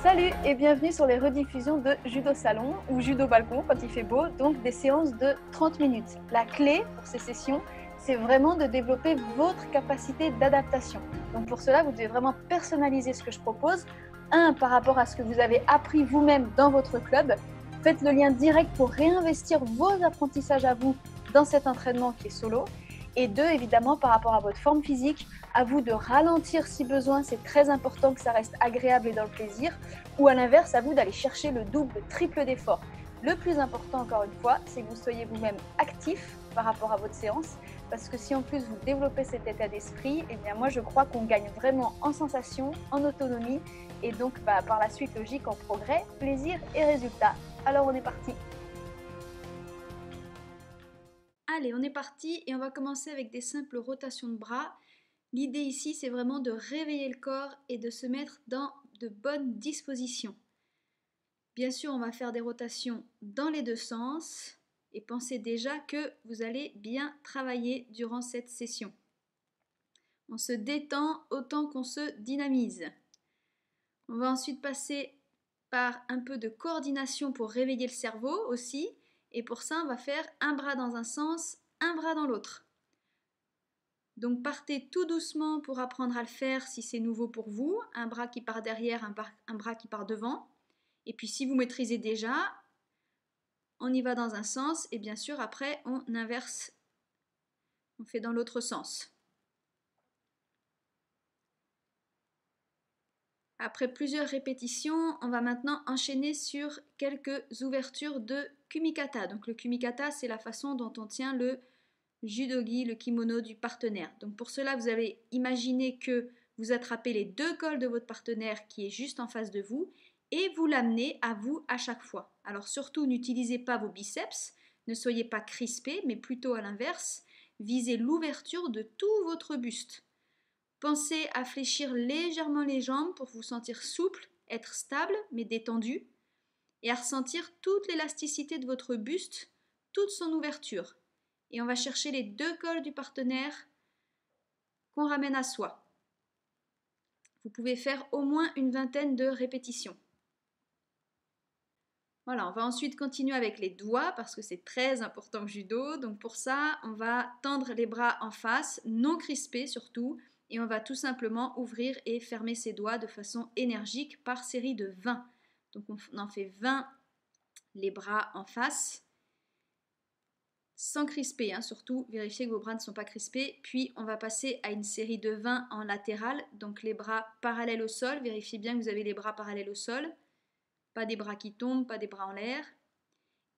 Salut et bienvenue sur les rediffusions de Judo Salon ou Judo Balcon quand il fait beau, donc des séances de 30 minutes. La clé pour ces sessions, c'est vraiment de développer votre capacité d'adaptation. Donc pour cela, vous devez vraiment personnaliser ce que je propose. Par rapport à ce que vous avez appris vous-même dans votre club. Faites le lien direct pour réinvestir vos apprentissages à vous dans cet entraînement qui est solo. Et deux, évidemment, par rapport à votre forme physique, à vous de ralentir si besoin, c'est très important que ça reste agréable et dans le plaisir, ou à l'inverse, à vous d'aller chercher le double, le triple d'effort. Le plus important, encore une fois, c'est que vous soyez vous-même actif par rapport à votre séance, parce que si en plus vous développez cet état d'esprit, eh bien moi je crois qu'on gagne vraiment en sensation, en autonomie, et donc par la suite logique en progrès, plaisir et résultat. Alors on est parti. Allez, on est parti et on va commencer avec des simples rotations de bras. L'idée ici, c'est vraiment de réveiller le corps et de se mettre dans de bonnes dispositions. Bien sûr, on va faire des rotations dans les deux sens et pensez déjà que vous allez bien travailler durant cette session. On se détend autant qu'on se dynamise. On va ensuite passer par un peu de coordination pour réveiller le cerveau aussi. Et pour ça, on va faire un bras dans un sens, un bras dans l'autre. Donc partez tout doucement pour apprendre à le faire si c'est nouveau pour vous. Un bras qui part derrière, un bras qui part devant. Et puis si vous maîtrisez déjà, on y va dans un sens et bien sûr après on inverse, on fait dans l'autre sens. Après plusieurs répétitions, on va maintenant enchaîner sur quelques ouvertures de kumikata. Donc le kumikata, c'est la façon dont on tient le judogi, le kimono du partenaire. Donc pour cela, vous allez imaginer que vous attrapez les deux cols de votre partenaire qui est juste en face de vous et vous l'amenez à vous à chaque fois. Alors surtout, n'utilisez pas vos biceps, ne soyez pas crispés, mais plutôt à l'inverse, visez l'ouverture de tout votre buste. Pensez à fléchir légèrement les jambes pour vous sentir souple, être stable mais détendu et à ressentir toute l'élasticité de votre buste, toute son ouverture. Et on va chercher les deux cols du partenaire qu'on ramène à soi. Vous pouvez faire au moins une vingtaine de répétitions. Voilà, on va ensuite continuer avec les doigts parce que c'est très important au judo. Donc pour ça, on va tendre les bras en face, non crispés surtout, et on va tout simplement ouvrir et fermer ses doigts de façon énergique par série de 20. Donc on en fait 20 les bras en face, sans crisper, surtout vérifiez que vos bras ne sont pas crispés. Puis on va passer à une série de 20 en latéral, donc les bras parallèles au sol. Vérifiez bien que vous avez les bras parallèles au sol, pas des bras qui tombent, pas des bras en l'air.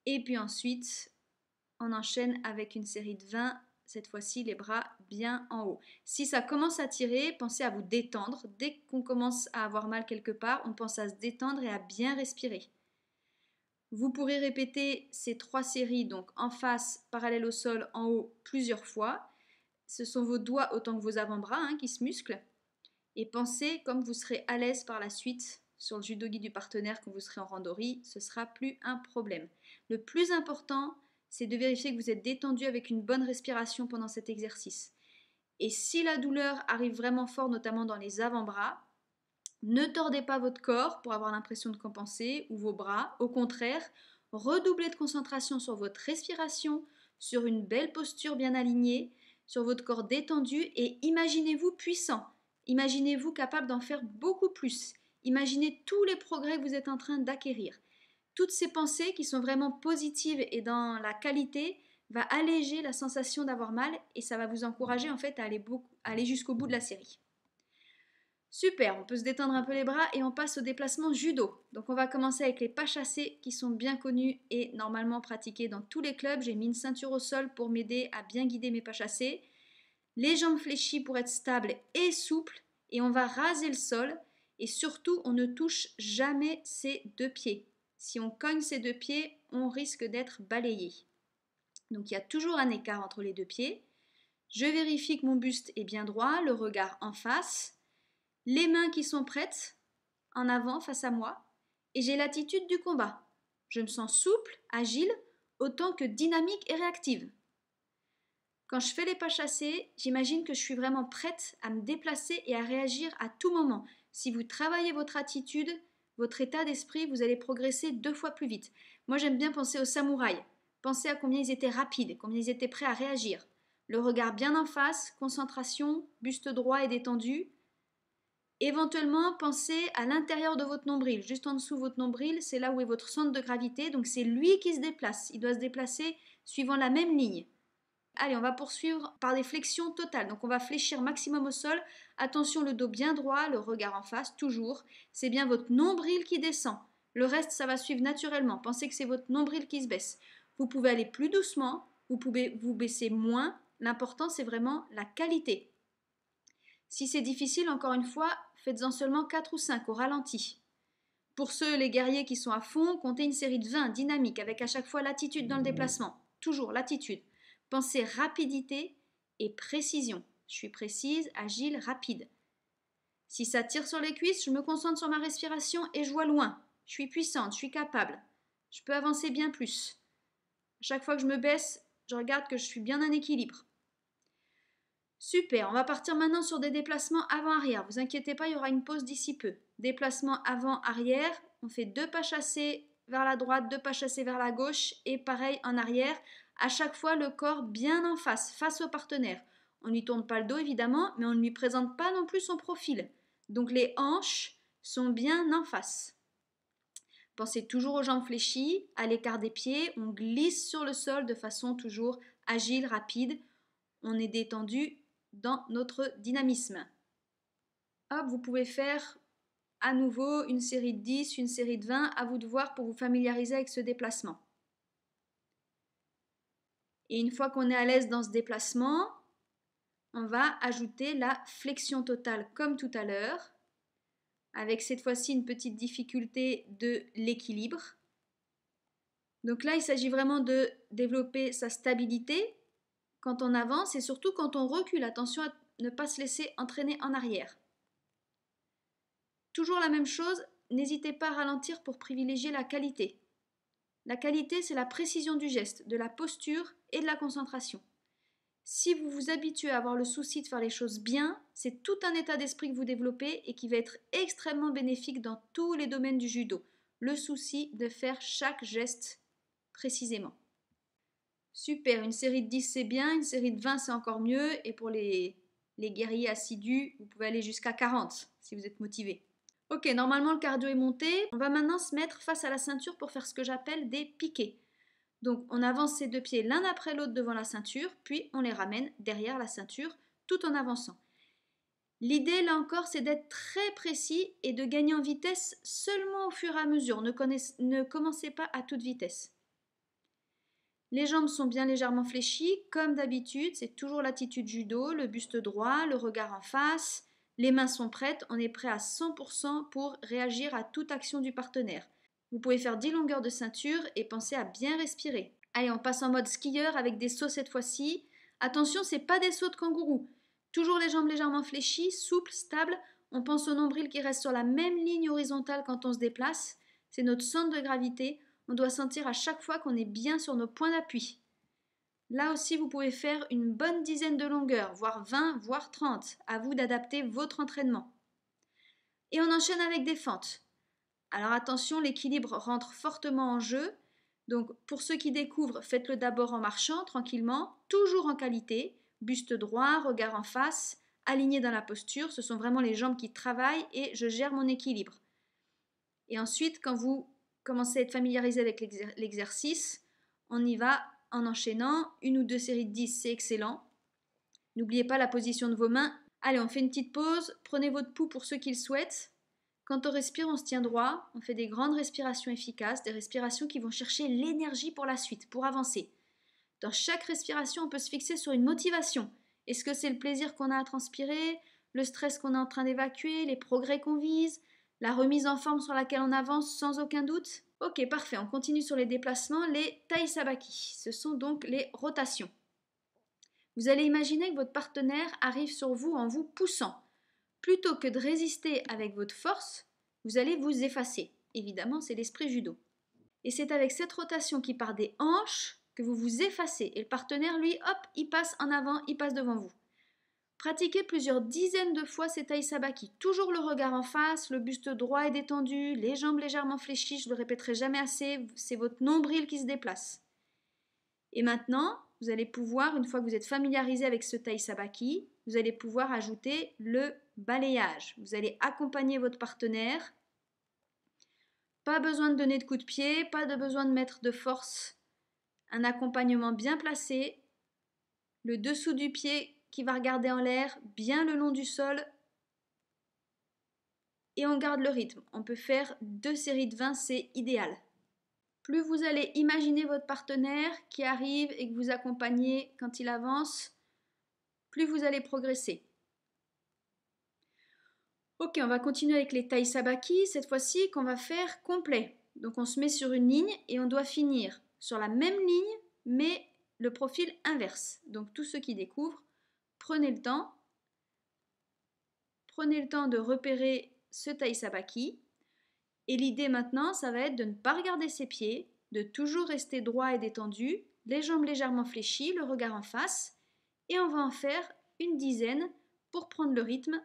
Et puis ensuite, on enchaîne avec une série de 20, cette fois-ci les bras bien en haut. Si ça commence à tirer, pensez à vous détendre. Dès qu'on commence à avoir mal quelque part, on pense à se détendre et à bien respirer. Vous pourrez répéter ces 3 séries, donc en face, parallèle au sol, en haut, plusieurs fois. Ce sont vos doigts autant que vos avant-bras qui se musclent. Et pensez, comme vous serez à l'aise par la suite sur le judogi du partenaire quand vous serez en randori, ce sera plus un problème. Le plus important, c'est de vérifier que vous êtes détendu avec une bonne respiration pendant cet exercice. Et si la douleur arrive vraiment fort, notamment dans les avant-bras, ne tordez pas votre corps pour avoir l'impression de compenser ou vos bras. Au contraire, redoublez de concentration sur votre respiration, sur une belle posture bien alignée, sur votre corps détendu et imaginez-vous puissant. Imaginez-vous capable d'en faire beaucoup plus. Imaginez tous les progrès que vous êtes en train d'acquérir. Toutes ces pensées qui sont vraiment positives et dans la qualité va alléger la sensation d'avoir mal et ça va vous encourager en fait à aller jusqu'au bout de la série. Super, on peut se détendre un peu les bras et on passe au déplacement judo. Donc on va commencer avec les pas chassés qui sont bien connus et normalement pratiqués dans tous les clubs. J'ai mis une ceinture au sol pour m'aider à bien guider mes pas chassés. Les jambes fléchies pour être stable et souple et on va raser le sol et surtout on ne touche jamais ses deux pieds. Si on cogne ses deux pieds, on risque d'être balayé. Donc il y a toujours un écart entre les deux pieds. Je vérifie que mon buste est bien droit, le regard en face. Les mains qui sont prêtes, en avant face à moi, et j'ai l'attitude du combat. Je me sens souple, agile, autant que dynamique et réactive. Quand je fais les pas chassés, j'imagine que je suis vraiment prête à me déplacer et à réagir à tout moment. Si vous travaillez votre attitude, votre état d'esprit, vous allez progresser 2 fois plus vite. Moi, j'aime bien penser aux samouraïs. Pensez à combien ils étaient rapides, combien ils étaient prêts à réagir. Le regard bien en face, concentration, buste droit et détendu. Éventuellement, pensez à l'intérieur de votre nombril, juste en dessous de votre nombril, c'est là où est votre centre de gravité, donc c'est lui qui se déplace. Il doit se déplacer suivant la même ligne. Allez, on va poursuivre par des flexions totales. Donc on va fléchir maximum au sol. Attention, le dos bien droit, le regard en face, toujours. C'est bien votre nombril qui descend. Le reste, ça va suivre naturellement. Pensez que c'est votre nombril qui se baisse. Vous pouvez aller plus doucement, vous pouvez vous baisser moins. L'important, c'est vraiment la qualité. Si c'est difficile, encore une fois, faites-en seulement 4 ou 5 au ralenti. Pour ceux, les guerriers qui sont à fond, comptez une série de 20 dynamiques avec à chaque fois l'attitude dans le déplacement. Toujours l'attitude. Pensez rapidité et précision. Je suis précise, agile, rapide. Si ça tire sur les cuisses, je me concentre sur ma respiration et je vois loin. Je suis puissante, je suis capable. Je peux avancer bien plus. À chaque fois que je me baisse, je regarde que je suis bien en équilibre. Super, on va partir maintenant sur des déplacements avant-arrière. Vous inquiétez pas, il y aura une pause d'ici peu. Déplacement avant-arrière, on fait 2 pas chassés vers la droite, 2 pas chassés vers la gauche et pareil en arrière. À chaque fois, le corps bien en face, face au partenaire. On ne lui tourne pas le dos évidemment, mais on ne lui présente pas non plus son profil. Donc les hanches sont bien en face. Pensez toujours aux jambes fléchies, à l'écart des pieds, on glisse sur le sol de façon toujours agile, rapide. On est détendu dans notre dynamisme. Hop, vous pouvez faire à nouveau une série de 10, une série de 20, à vous de voir pour vous familiariser avec ce déplacement. Et une fois qu'on est à l'aise dans ce déplacement, on va ajouter la flexion totale comme tout à l'heure, avec cette fois-ci une petite difficulté de l'équilibre. Donc là, il s'agit vraiment de développer sa stabilité quand on avance et surtout quand on recule. Attention à ne pas se laisser entraîner en arrière. Toujours la même chose, n'hésitez pas à ralentir pour privilégier la qualité. La qualité, c'est la précision du geste, de la posture et de la concentration. Si vous vous habituez à avoir le souci de faire les choses bien, c'est tout un état d'esprit que vous développez et qui va être extrêmement bénéfique dans tous les domaines du judo. Le souci de faire chaque geste précisément. Super, une série de 10 c'est bien, une série de 20 c'est encore mieux et pour les guerriers assidus, vous pouvez aller jusqu'à 40 si vous êtes motivé. Ok, normalement le cardio est monté, on va maintenant se mettre face à la ceinture pour faire ce que j'appelle des piquets. Donc on avance ses 2 pieds l'un après l'autre devant la ceinture, puis on les ramène derrière la ceinture tout en avançant. L'idée là encore c'est d'être très précis et de gagner en vitesse seulement au fur et à mesure, ne commencez pas à toute vitesse. Les jambes sont bien légèrement fléchies, comme d'habitude, c'est toujours l'attitude judo, le buste droit, le regard en face, les mains sont prêtes, on est prêt à 100% pour réagir à toute action du partenaire. Vous pouvez faire 10 longueurs de ceinture et pensez à bien respirer. Allez, on passe en mode skieur avec des sauts cette fois-ci. Attention, c'est pas des sauts de kangourou. Toujours les jambes légèrement fléchies, souples, stables. On pense au nombril qui reste sur la même ligne horizontale quand on se déplace. C'est notre centre de gravité. On doit sentir à chaque fois qu'on est bien sur nos points d'appui. Là aussi, vous pouvez faire une bonne dizaine de longueurs, voire 20, voire 30. À vous d'adapter votre entraînement. Et on enchaîne avec des fentes. Alors attention, l'équilibre rentre fortement en jeu. Donc pour ceux qui découvrent, faites-le d'abord en marchant tranquillement, toujours en qualité, buste droit, regard en face, aligné dans la posture. Ce sont vraiment les jambes qui travaillent et je gère mon équilibre. Et ensuite, quand vous commencez à être familiarisé avec l'exercice, on y va en enchaînant 1 ou 2 séries de 10, c'est excellent. N'oubliez pas la position de vos mains. Allez, on fait une petite pause, prenez votre pouls pour ceux qui le souhaitent. Quand on respire, on se tient droit, on fait des grandes respirations efficaces, des respirations qui vont chercher l'énergie pour la suite, pour avancer. Dans chaque respiration, on peut se fixer sur une motivation. Est-ce que c'est le plaisir qu'on a à transpirer, le stress qu'on est en train d'évacuer, les progrès qu'on vise, la remise en forme sur laquelle on avance sans aucun doute? Ok, parfait, on continue sur les déplacements, les tai sabaki. Ce sont donc les rotations. Vous allez imaginer que votre partenaire arrive sur vous en vous poussant. Plutôt que de résister avec votre force, vous allez vous effacer. Évidemment, c'est l'esprit judo. Et c'est avec cette rotation qui part des hanches que vous vous effacez. Et le partenaire, lui, hop, il passe en avant, il passe devant vous. Pratiquez plusieurs dizaines de fois ces tailles sabaki. Toujours le regard en face, le buste droit et détendu, les jambes légèrement fléchies, je ne le répéterai jamais assez, c'est votre nombril qui se déplace. Et maintenant, vous allez pouvoir, une fois que vous êtes familiarisé avec ce taille sabaki, vous allez pouvoir ajouter le balayage. Vous allez accompagner votre partenaire. Pas besoin de donner de coups de pied, pas de besoin de mettre de force. Un accompagnement bien placé, le dessous du pied qui va regarder en l'air, bien le long du sol, et on garde le rythme. On peut faire 2 séries de 20, c'est idéal. Plus vous allez imaginer votre partenaire qui arrive et que vous accompagnez quand il avance, plus vous allez progresser. Ok, on va continuer avec les tailles sabaki, cette fois-ci qu'on va faire complet. Donc on se met sur une ligne et on doit finir sur la même ligne, mais le profil inverse. Donc tous ceux qui découvrent, prenez le temps de repérer ce taille sabaki. Et l'idée maintenant, ça va être de ne pas regarder ses pieds, de toujours rester droit et détendu, les jambes légèrement fléchies, le regard en face, et on va en faire une dizaine pour prendre le rythme,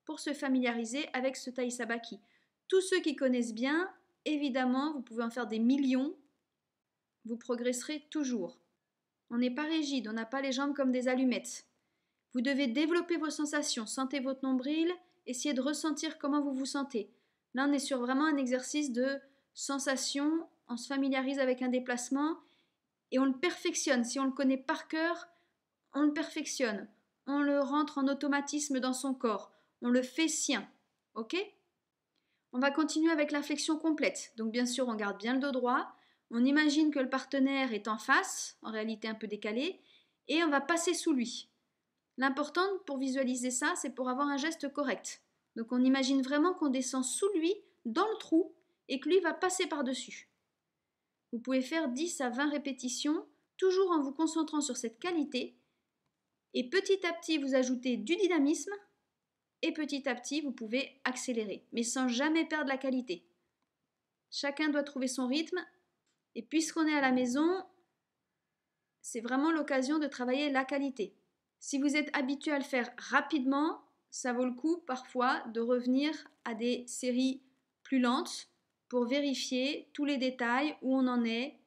pour se familiariser avec ce taille sabaki. Tous ceux qui connaissent bien, évidemment, vous pouvez en faire des millions, vous progresserez toujours. On n'est pas rigide, on n'a pas les jambes comme des allumettes. Vous devez développer vos sensations, sentez votre nombril, essayez de ressentir comment vous vous sentez. Là, on est sur vraiment un exercice de sensation, on se familiarise avec un déplacement et on le perfectionne. Si on le connaît par cœur, on le perfectionne. On le rentre en automatisme dans son corps. On le fait sien. Ok ? On va continuer avec la flexion complète. Donc bien sûr, on garde bien le dos droit. On imagine que le partenaire est en face, en réalité un peu décalé, et on va passer sous lui. L'important pour visualiser ça, c'est pour avoir un geste correct. Donc on imagine vraiment qu'on descend sous lui, dans le trou, et que lui va passer par-dessus. Vous pouvez faire 10 à 20 répétitions, toujours en vous concentrant sur cette qualité, et petit à petit vous ajoutez du dynamisme, et petit à petit vous pouvez accélérer, mais sans jamais perdre la qualité. Chacun doit trouver son rythme, et puisqu'on est à la maison, c'est vraiment l'occasion de travailler la qualité. Si vous êtes habitué à le faire rapidement, ça vaut le coup parfois de revenir à des séries plus lentes pour vérifier tous les détails, où on en est,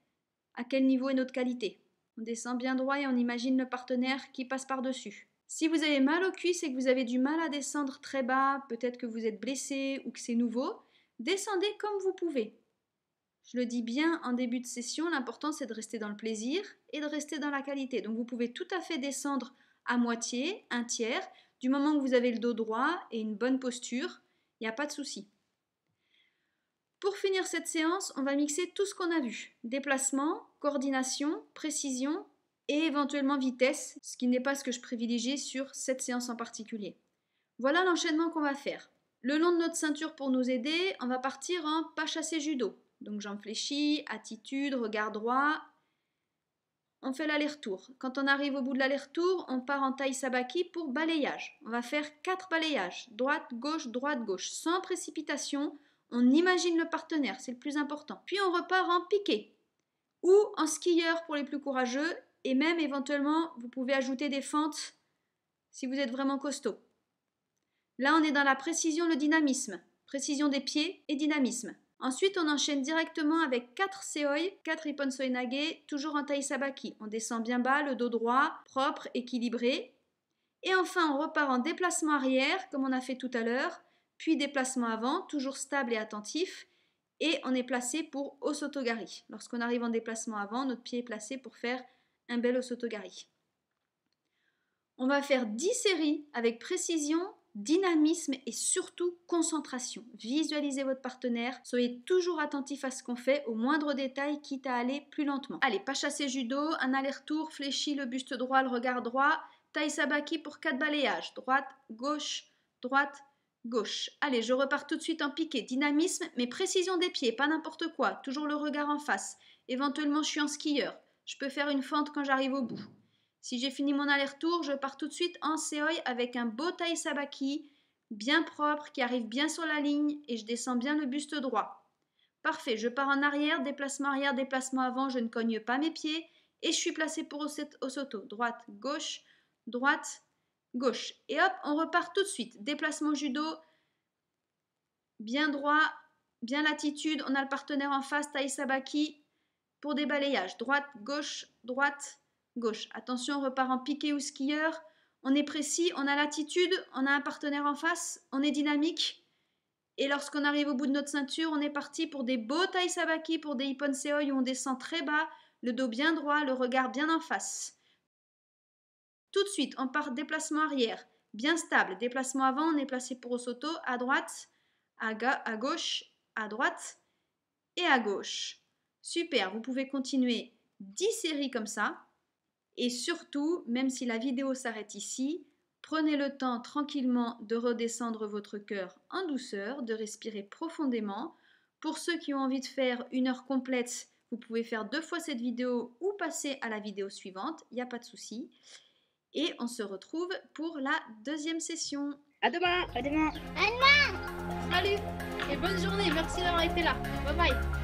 à quel niveau est notre qualité. On descend bien droit et on imagine le partenaire qui passe par-dessus. Si vous avez mal aux cuisses et que vous avez du mal à descendre très bas, peut-être que vous êtes blessé ou que c'est nouveau, descendez comme vous pouvez. Je le dis bien en début de session, l'important c'est de rester dans le plaisir et de rester dans la qualité. Donc vous pouvez tout à fait descendre à moitié, un tiers, du moment que vous avez le dos droit et une bonne posture, il n'y a pas de souci. Pour finir cette séance, on va mixer tout ce qu'on a vu. Déplacement, coordination, précision et éventuellement vitesse, ce qui n'est pas ce que je privilégie sur cette séance en particulier. Voilà l'enchaînement qu'on va faire. Le long de notre ceinture pour nous aider, on va partir en pas chassé judo. Donc jambes fléchies, attitude, regard droit. On fait l'aller-retour. Quand on arrive au bout de l'aller-retour, on part en taille sabaki pour balayage. On va faire 4 balayages, droite, gauche, sans précipitation. On imagine le partenaire, c'est le plus important. Puis on repart en piqué ou en skieur pour les plus courageux, et même éventuellement, vous pouvez ajouter des fentes si vous êtes vraiment costaud. Là, on est dans la précision, le dynamisme. Précision des pieds et dynamisme. Ensuite, on enchaîne directement avec 4 seoi, 4 ippon seoi nage, toujours en taille sabaki. On descend bien bas, le dos droit, propre, équilibré. Et enfin, on repart en déplacement arrière, comme on a fait tout à l'heure, puis déplacement avant, toujours stable et attentif. Et on est placé pour osotogari. Lorsqu'on arrive en déplacement avant, notre pied est placé pour faire un bel osotogari. On va faire 10 séries avec précision, dynamisme et surtout concentration. Visualisez votre partenaire, soyez toujours attentif à ce qu'on fait, au moindre détail, quitte à aller plus lentement. Allez, pas chassé judo, un aller-retour, fléchi, le buste droit, le regard droit, taille sabaki pour 4 balayages, droite, gauche, gauche. Allez, je repars tout de suite en piqué, dynamisme, mais précision des pieds, pas n'importe quoi, toujours le regard en face. Éventuellement, je suis en skieur, je peux faire une fente quand j'arrive au bout. Si j'ai fini mon aller-retour, je pars tout de suite en seoi avec un beau taille sabaki, bien propre, qui arrive bien sur la ligne et je descends bien le buste droit. Parfait, je pars en arrière, déplacement avant, je ne cogne pas mes pieds et je suis placée pour Osoto. Droite, gauche. Et hop, on repart tout de suite. Déplacement judo, bien droit, bien latitude. On a le partenaire en face, Tai Sabaki, pour des balayages. Droite, gauche, gauche. Attention, on repart en piqué ou skieur. On est précis, on a l'attitude, on a un partenaire en face, on est dynamique. Et lorsqu'on arrive au bout de notre ceinture, on est parti pour des beaux Tai Sabaki, pour des Ippon Seoi où on descend très bas, le dos bien droit, le regard bien en face. Tout de suite, on part déplacement arrière, bien stable. Déplacement avant, on est placé pour Osoto, à droite, à gauche, à droite et à gauche. Super, vous pouvez continuer 10 séries comme ça. Et surtout, même si la vidéo s'arrête ici, prenez le temps tranquillement de redescendre votre cœur en douceur, de respirer profondément. Pour ceux qui ont envie de faire une heure complète, vous pouvez faire 2 fois cette vidéo ou passer à la vidéo suivante, il n'y a pas de souci. Et on se retrouve pour la deuxième session. À demain. À demain. Salut et bonne journée, merci d'avoir été là. Bye bye.